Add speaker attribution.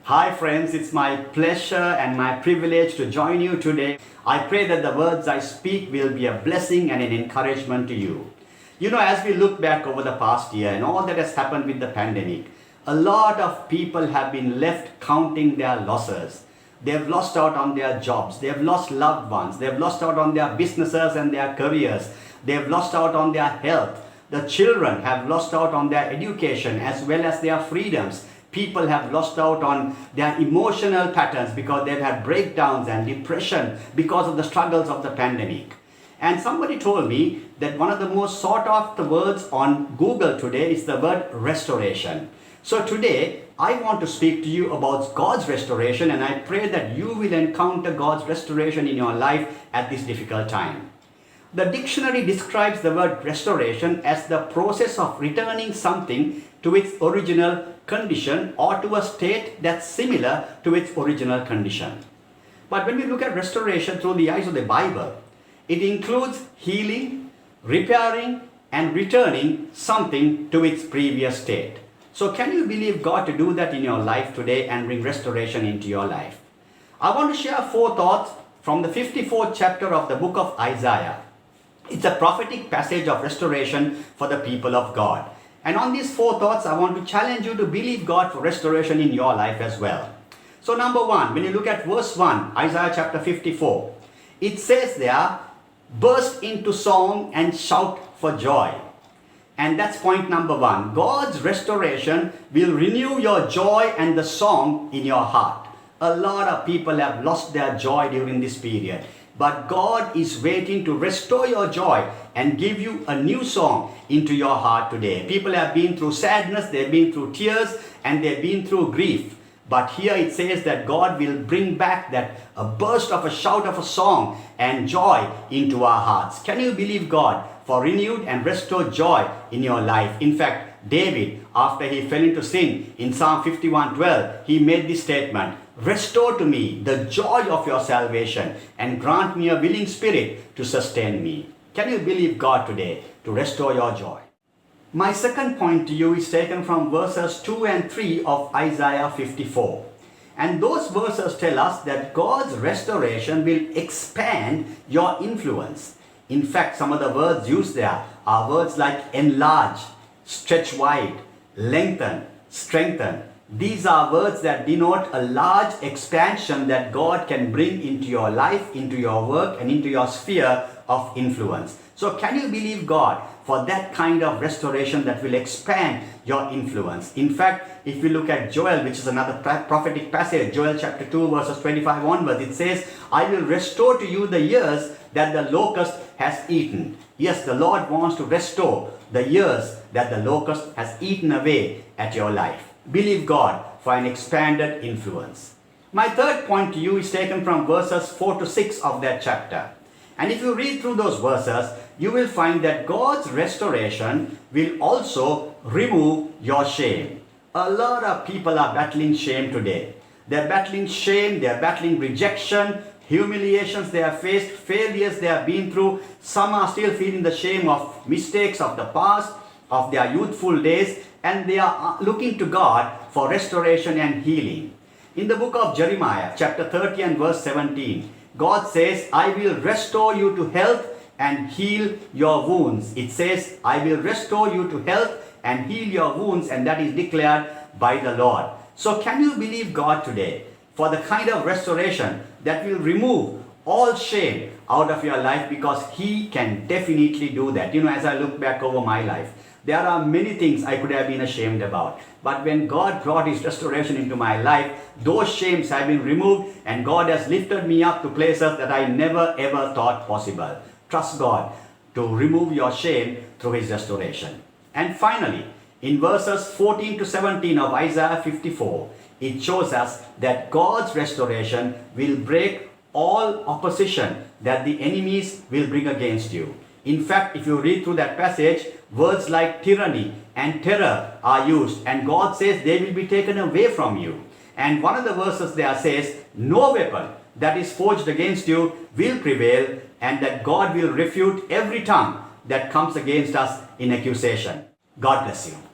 Speaker 1: Hi friends, it's my pleasure and my privilege to join you today. I pray that the words I speak will be a blessing and an encouragement to you. You know, as we look back over the past year and all that has happened with the pandemic, a lot of people have been left counting their losses. They've lost out on their jobs, they've lost loved ones, they've lost out on their businesses and their careers, they've lost out on their health. The children have lost out on their education as well as their freedoms. People have lost out on their emotional patterns because they've had breakdowns and depression because of the struggles of the pandemic. And somebody told me that one of the most sought after words on Google today is the word restoration. So today, I want to speak to you about God's restoration, and I pray that you will encounter God's restoration in your life at this difficult time. The dictionary describes the word restoration as the process of returning something to its original condition or to a state that's similar to its original condition. But when we look at restoration through the eyes of the Bible, it includes healing, repairing, and returning something to its previous state. So can you believe God to do that in your life today and bring restoration into your life? I want to share 4 thoughts from the 54th chapter of the book of Isaiah. It's a prophetic passage of restoration for the people of God. And on these 4 thoughts, I want to challenge you to believe God for restoration in your life as well. So number 1, when you look at verse 1, Isaiah chapter 54, it says there, burst into song and shout for joy. And that's point number 1. God's restoration will renew your joy and the song in your heart. A lot of people have lost their joy during this period. But God is waiting to restore your joy and give you a new song into your heart today. People have been through sadness, they've been through tears, and they've been through grief. But here it says that God will bring back that a burst of a shout of a song and joy into our hearts. Can you believe God for renewed and restored joy in your life? In fact, David, after he fell into sin in Psalm 51:12, he made this statement, restore to me the joy of your salvation and grant me a willing spirit to sustain me. Can you believe God today to restore your joy? My second point to you is taken from verses 2 and 3 of Isaiah 54. And those verses tell us that God's restoration will expand your influence. In fact, some of the words used there are words like enlarge, stretch wide, lengthen, strengthen. These are words that denote a large expansion that God can bring into your life, into your work, and into your sphere of influence. So can you believe God for that kind of restoration that will expand your influence? In fact, if we look at Joel, which is another prophetic passage, Joel chapter 2 verses 25 onwards, it says, I will restore to you the years that the locust has eaten. Yes, the Lord wants to restore the years that the locust has eaten away at your life. Believe God for an expanded influence. My third point to you is taken from verses 4 to 6 of that chapter. And if you read through those verses, you will find that God's restoration will also remove your shame. A lot of people are battling shame today. They're battling shame, they're battling rejection, humiliations they have faced, failures they have been through. Some are still feeling the shame of mistakes of the past, of their youthful days, and they are looking to God for restoration and healing. In the book of Jeremiah, chapter 30 and verse 17, God says, I will restore you to health and heal your wounds. It says, I will restore you to health and heal your wounds, and that is declared by the Lord. So can you believe God today for the kind of restoration that will remove all shame out of your life, because He can definitely do that. You know, as I look back over my life, there are many things I could have been ashamed about. But when God brought His restoration into my life, those shames have been removed, and God has lifted me up to places that I never ever thought possible. Trust God to remove your shame through His restoration. And finally, in verses 14 to 17 of Isaiah 54, it shows us that God's restoration will break all opposition that the enemies will bring against you. In fact, if you read through that passage, words like tyranny and terror are used, and God says they will be taken away from you. And one of the verses there says, no weapon that is forged against you will prevail, and that God will refute every tongue that comes against us in accusation. God bless you.